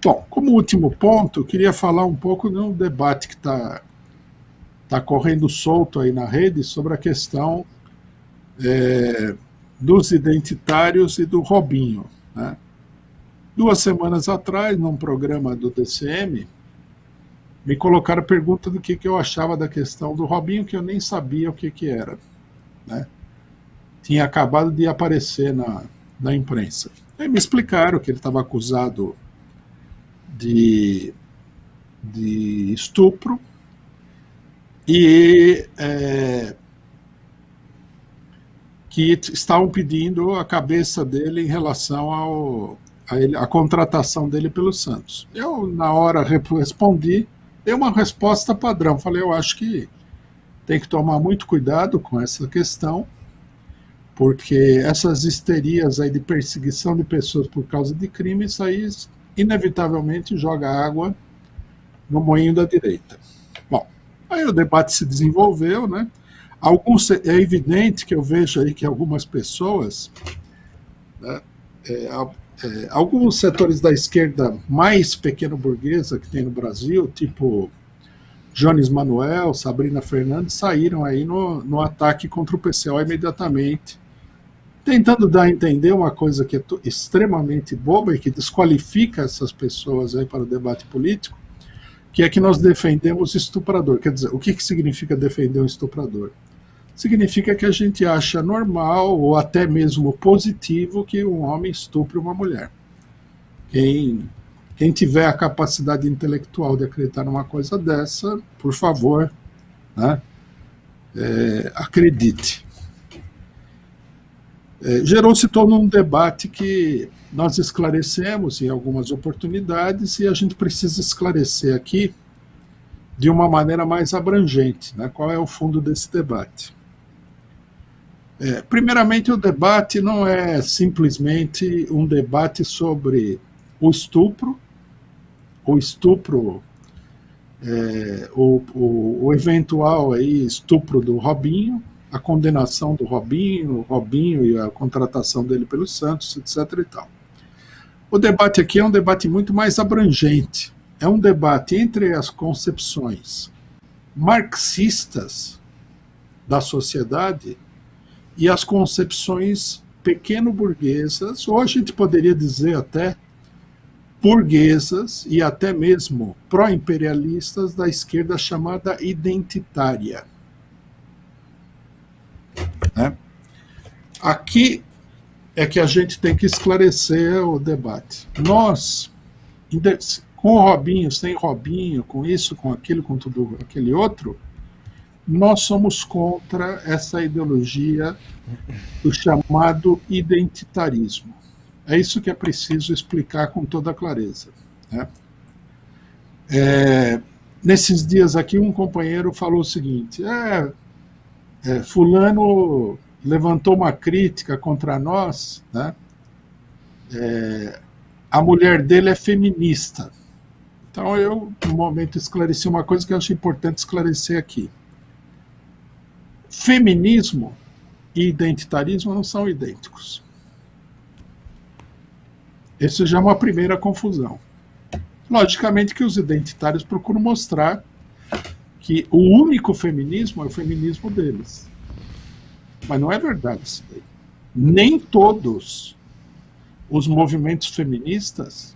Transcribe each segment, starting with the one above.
Bom, como último ponto, eu queria falar um pouco de um debate que está correndo solto aí na rede sobre a questão dos identitários e do Robinho. Né? 2 semanas atrás, num programa do DCM, me colocaram a pergunta do que eu achava da questão do Robinho, que eu nem sabia o que era. Né? Tinha acabado de aparecer na imprensa. Aí me explicaram que ele estava acusado de estupro e que estavam pedindo a cabeça dele em relação a contratação dele pelo Santos. Eu, na hora, respondi, dei uma resposta padrão. Falei, eu acho que tem que tomar muito cuidado com essa questão, porque essas histerias aí de perseguição de pessoas por causa de crimes, isso aí inevitavelmente joga água no moinho da direita. Bom, aí o debate se desenvolveu, né? É evidente que eu vejo aí que algumas pessoas, né, alguns setores da esquerda mais pequeno-burguesa que tem no Brasil, tipo Jones Manuel, Sabrina Fernandes, saíram aí no ataque contra o PCO imediatamente, tentando dar a entender uma coisa que é extremamente boba e que desqualifica essas pessoas aí para o debate político, que é que nós defendemos estuprador. Quer dizer, o que significa defender um estuprador? Significa que a gente acha normal ou até mesmo positivo que um homem estupre uma mulher. Quem tiver a capacidade intelectual de acreditar numa coisa dessa, por favor, né, acredite. Gerou-se todo um debate que nós esclarecemos em algumas oportunidades e a gente precisa esclarecer aqui de uma maneira mais abrangente, né? Qual é o fundo desse debate? Primeiramente, o debate não é simplesmente um debate sobre o estupro, o eventual aí estupro do Robinho, a condenação do Robinho e a contratação dele pelo Santos, etc. e tal. O debate aqui é um debate muito mais abrangente. É um debate entre as concepções marxistas da sociedade e as concepções pequeno-burguesas, ou a gente poderia dizer até burguesas e até mesmo pró-imperialistas da esquerda chamada identitária. Né? Aqui é que a gente tem que esclarecer o debate. Nós, com o Robinho, sem Robinho, com isso, com aquilo, com tudo aquele outro, nós somos contra essa ideologia do chamado identitarismo. É isso que é preciso explicar com toda clareza. Né? Nesses dias aqui, um companheiro falou o seguinte, fulano levantou uma crítica contra nós, né? A mulher dele é feminista. Então eu, no momento, esclareci uma coisa que eu acho importante esclarecer aqui. Feminismo e identitarismo não são idênticos. Isso já é uma primeira confusão. Logicamente que os identitários procuram mostrar que o único feminismo é o feminismo deles. Mas não é verdade isso daí. Nem todos os movimentos feministas,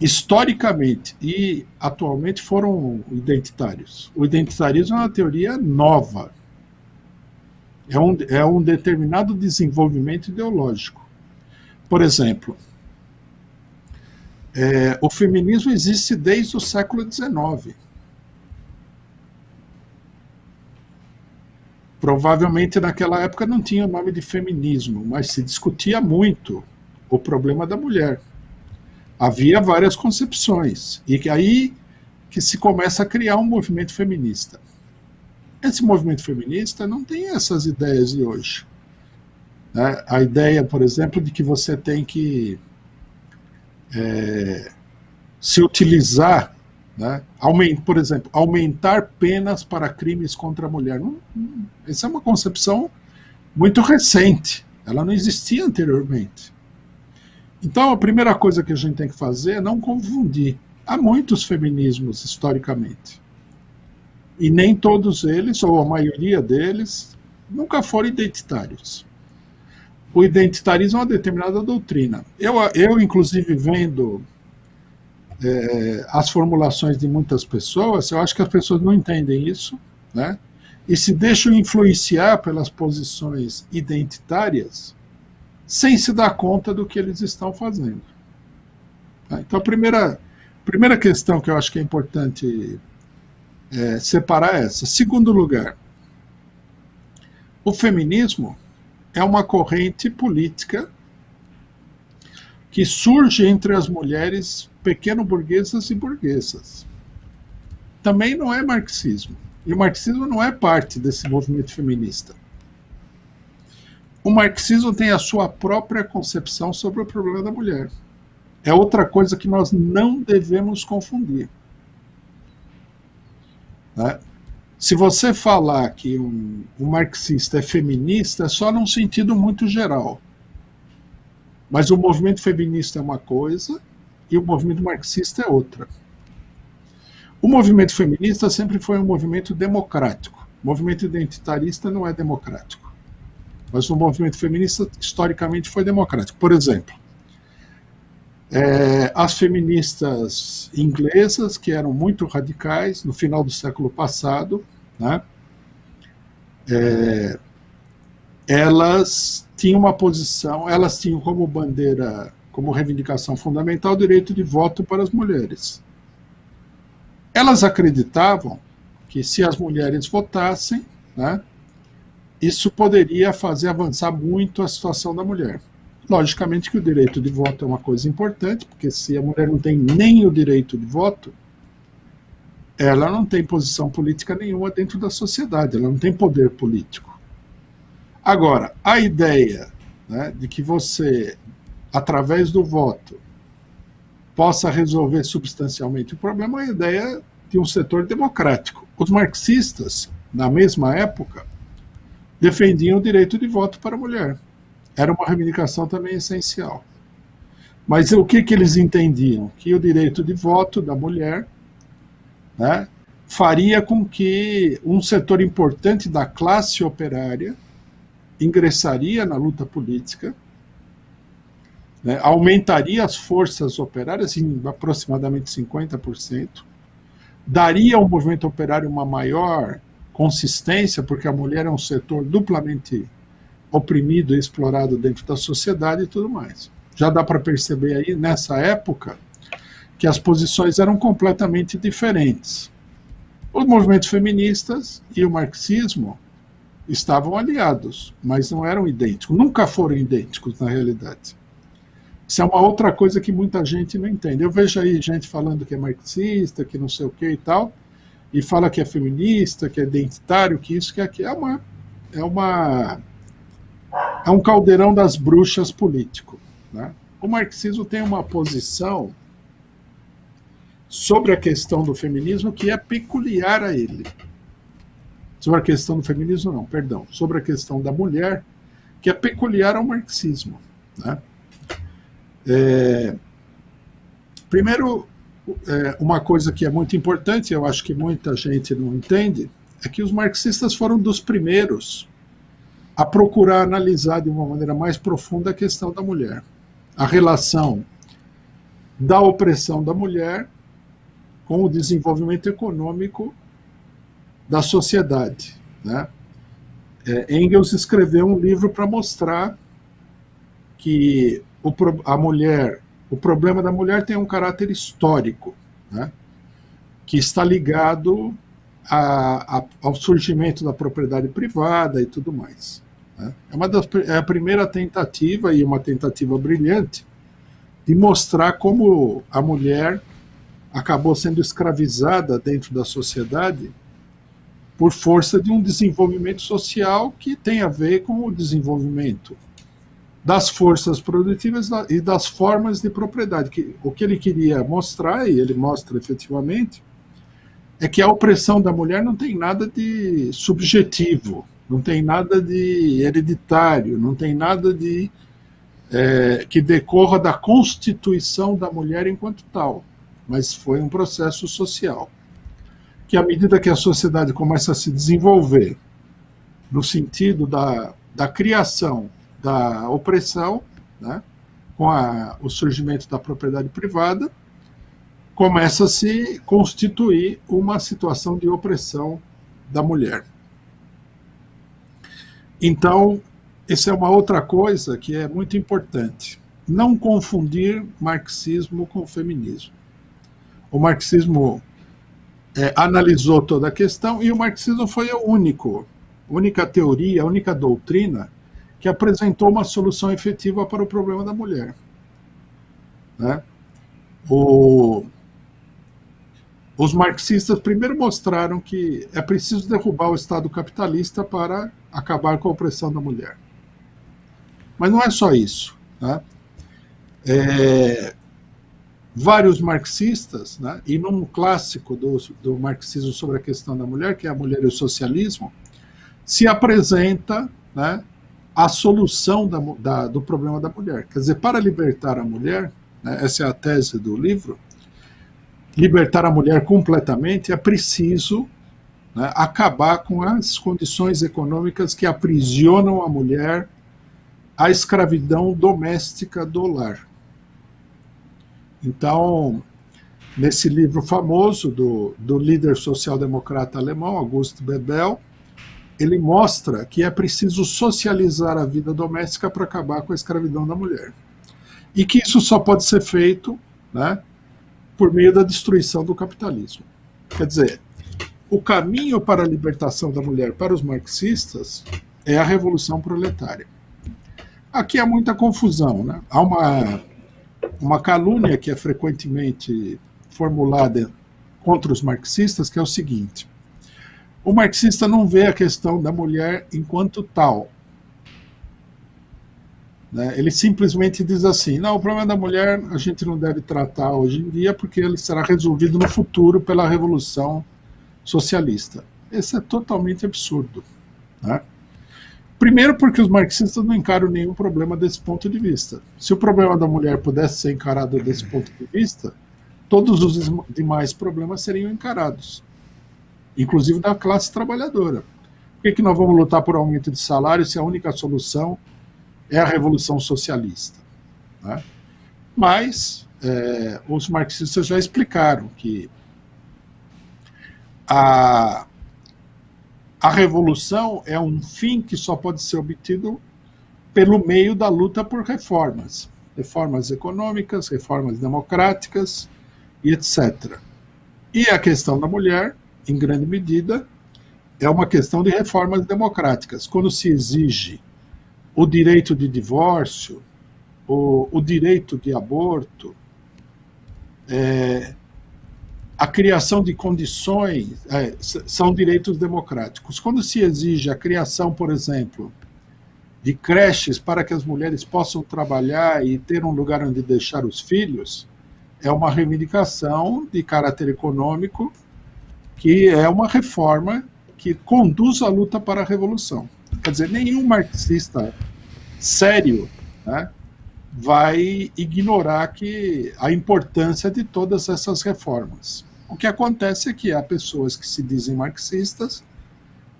historicamente e atualmente, foram identitários. O identitarismo é uma teoria nova. É um determinado desenvolvimento ideológico. Por exemplo, o feminismo existe desde o século XIX. Provavelmente naquela época não tinha o nome de feminismo, mas se discutia muito o problema da mulher. Havia várias concepções, e aí que se começa a criar um movimento feminista. Esse movimento feminista não tem essas ideias de hoje. Né? A ideia, por exemplo, de que você tem que se utilizar, né? Por exemplo, aumentar penas para crimes contra a mulher. Essa é uma concepção muito recente. Ela não existia anteriormente. Então, a primeira coisa que a gente tem que fazer é não confundir. Há muitos feminismos, historicamente. E nem todos eles, ou a maioria deles, nunca foram identitários. O identitarismo é uma determinada doutrina. Eu inclusive, vendo as formulações de muitas pessoas, eu acho que as pessoas não entendem isso, né? E se deixam influenciar pelas posições identitárias sem se dar conta do que eles estão fazendo. Então, a primeira questão que eu acho que é importante separar é essa. Segundo lugar, o feminismo é uma corrente política que surge entre as mulheres pequeno-burguesas e burguesas. Também não é marxismo. E o marxismo não é parte desse movimento feminista. O marxismo tem a sua própria concepção sobre o problema da mulher. É outra coisa que nós não devemos confundir. Né? Se você falar que um marxista é feminista, é só num sentido muito geral. Mas o movimento feminista é uma coisa e o movimento marxista é outra. O movimento feminista sempre foi um movimento democrático. O movimento identitarista não é democrático. Mas o movimento feminista, historicamente, foi democrático. Por exemplo, as feministas inglesas, que eram muito radicais, no final do século passado, né, elas tinham uma posição, elas tinham como bandeira, como reivindicação fundamental, o direito de voto para as mulheres. Elas acreditavam que se as mulheres votassem, né, isso poderia fazer avançar muito a situação da mulher. Logicamente que o direito de voto é uma coisa importante, porque se a mulher não tem nem o direito de voto, ela não tem posição política nenhuma dentro da sociedade, ela não tem poder político. Agora, a ideia, né, de que você, através do voto, possa resolver substancialmente o problema é a ideia de um setor democrático. Os marxistas, na mesma época, defendiam o direito de voto para a mulher. Era uma reivindicação também essencial. Mas o que eles entendiam? Que o direito de voto da mulher, né, faria com que um setor importante da classe operária ingressaria na luta política, né, aumentaria as forças operárias em aproximadamente 50%, daria ao movimento operário uma maior consistência, porque a mulher é um setor duplamente oprimido e explorado dentro da sociedade e tudo mais. Já dá para perceber aí, nessa época, que as posições eram completamente diferentes. Os movimentos feministas e o marxismo estavam aliados, mas não eram idênticos, nunca foram idênticos na realidade. Isso é uma outra coisa que muita gente não entende. Eu vejo aí gente falando que é marxista, que não sei o que e tal, e fala que é feminista, que é identitário, que isso, que aquilo. É um caldeirão das bruxas político. Né? O marxismo tem uma posição sobre a questão do feminismo que é peculiar a ele. Sobre a questão do feminismo, não, perdão. Sobre a questão da mulher, que é peculiar ao marxismo. Né? Primeiro, uma coisa que é muito importante, eu acho que muita gente não entende, é que os marxistas foram dos primeiros a procurar analisar de uma maneira mais profunda a questão da mulher. A relação da opressão da mulher com o desenvolvimento econômico da sociedade. Né? Engels escreveu um livro para mostrar que a mulher, o problema da mulher tem um caráter histórico, né? Que está ligado ao surgimento da propriedade privada e tudo mais. Né? É a primeira tentativa, e uma tentativa brilhante, de mostrar como a mulher acabou sendo escravizada dentro da sociedade por força de um desenvolvimento social que tem a ver com o desenvolvimento das forças produtivas e das formas de propriedade. O que ele queria mostrar, e ele mostra efetivamente, é que a opressão da mulher não tem nada de subjetivo, não tem nada de hereditário, não tem nada de que decorra da constituição da mulher enquanto tal, mas foi um processo social. Que à medida que a sociedade começa a se desenvolver no sentido da criação da opressão, né, com o surgimento da propriedade privada, começa a se constituir uma situação de opressão da mulher. Então, essa é uma outra coisa que é muito importante. Não confundir marxismo com feminismo. O marxismo analisou toda a questão e o marxismo foi a única teoria, a única doutrina que apresentou uma solução efetiva para o problema da mulher. Né? Os marxistas primeiro mostraram que é preciso derrubar o Estado capitalista para acabar com a opressão da mulher. Mas não é só isso. Né? Vários marxistas, né, e num clássico do marxismo sobre a questão da mulher, que é A Mulher e o Socialismo, se apresenta, né, a solução do problema da mulher. Quer dizer, para libertar a mulher, né, essa é a tese do livro, libertar a mulher completamente é preciso, né, acabar com as condições econômicas que aprisionam a mulher à escravidão doméstica do lar. Então, nesse livro famoso do líder social-democrata alemão, August Bebel, ele mostra que é preciso socializar a vida doméstica para acabar com a escravidão da mulher. E que isso só pode ser feito, né, por meio da destruição do capitalismo. Quer dizer, o caminho para a libertação da mulher para os marxistas é a revolução proletária. Aqui há muita confusão, né? Há uma calúnia que é frequentemente formulada contra os marxistas, que é o seguinte: o marxista não vê a questão da mulher enquanto tal. Né? Ele simplesmente diz assim, não, o problema da mulher a gente não deve tratar hoje em dia porque ele será resolvido no futuro pela revolução socialista. Isso é totalmente absurdo. Né? Primeiro porque os marxistas não encaram nenhum problema desse ponto de vista. Se o problema da mulher pudesse ser encarado desse ponto de vista, todos os demais problemas seriam encarados, inclusive da classe trabalhadora. Por que nós vamos lutar por aumento de salário se a única solução é a revolução socialista? Né? Mas os marxistas já explicaram que a revolução é um fim que só pode ser obtido pelo meio da luta por reformas. Reformas econômicas, reformas democráticas e etc. E a questão da mulher, em grande medida, é uma questão de reformas democráticas. Quando se exige o direito de divórcio, o direito de aborto, a criação de condições, são direitos democráticos. Quando se exige a criação, por exemplo, de creches para que as mulheres possam trabalhar e ter um lugar onde deixar os filhos, é uma reivindicação de caráter econômico, que é uma reforma que conduz a luta para a revolução. Quer dizer, nenhum marxista sério, né, vai ignorar a importância de todas essas reformas. O que acontece é que há pessoas que se dizem marxistas,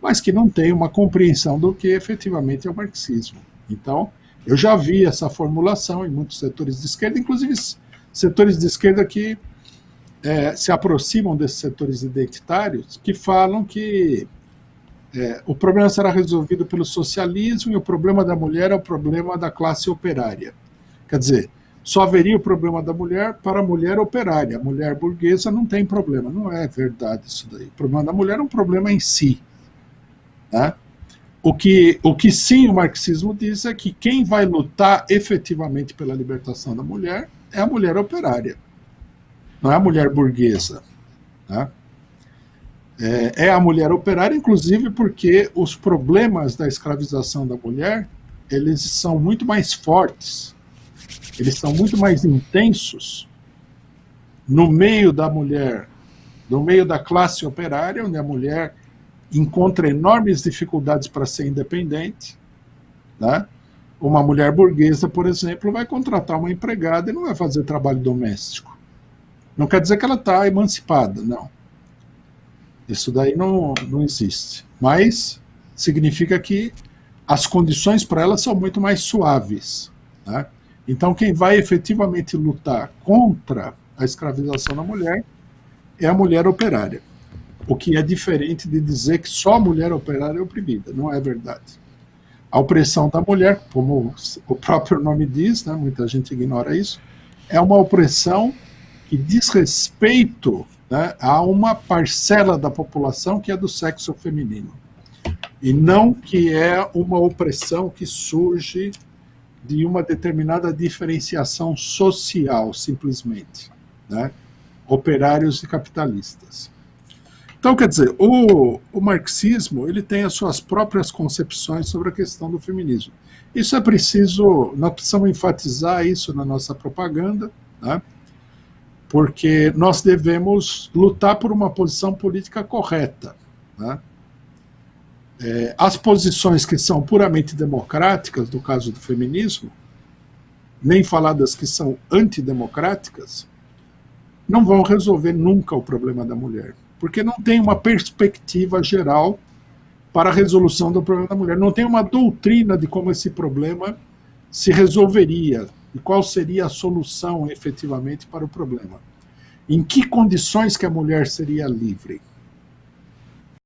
mas que não têm uma compreensão do que efetivamente é o marxismo. Então, eu já vi essa formulação em muitos setores de esquerda, inclusive setores de esquerda que se aproximam desses setores identitários, que falam que o problema será resolvido pelo socialismo e o problema da mulher é o problema da classe operária. Quer dizer, só haveria o problema da mulher para a mulher operária. A mulher burguesa não tem problema. Não é verdade isso daí. O problema da mulher é um problema em si. Né? O que sim o marxismo diz é que quem vai lutar efetivamente pela libertação da mulher é a mulher operária. Não é a mulher burguesa. Né? É a mulher operária, inclusive porque os problemas da escravização da mulher, eles são muito mais fortes, eles são muito mais intensos no meio da mulher, no meio da classe operária, onde a mulher encontra enormes dificuldades para ser independente, né? Uma mulher burguesa, por exemplo, vai contratar uma empregada e não vai fazer trabalho doméstico. Não quer dizer que ela está emancipada, não. Isso daí não existe. Mas significa que as condições para ela são muito mais suaves. Né? Então, quem vai efetivamente lutar contra a escravização da mulher é a mulher operária. O que é diferente de dizer que só a mulher operária é oprimida. Não é verdade. A opressão da mulher, como o próprio nome diz, né, muita gente ignora isso, é uma opressão que diz respeito, né, a uma parcela da população que é do sexo feminino. E não que é uma opressão que surge de uma determinada diferenciação social, simplesmente. Né? Operários e capitalistas. Então, quer dizer, o marxismo ele tem as suas próprias concepções sobre a questão do feminismo. Isso é preciso, nós precisamos enfatizar isso na nossa propaganda, né? Porque nós devemos lutar por uma posição política correta. Né? As posições que são puramente democráticas, no caso do feminismo, nem falar das que são antidemocráticas, não vão resolver nunca o problema da mulher. Porque não tem uma perspectiva geral para a resolução do problema da mulher. Não tem uma doutrina de como esse problema se resolveria e qual seria a solução efetivamente para o problema. Em que condições que a mulher seria livre?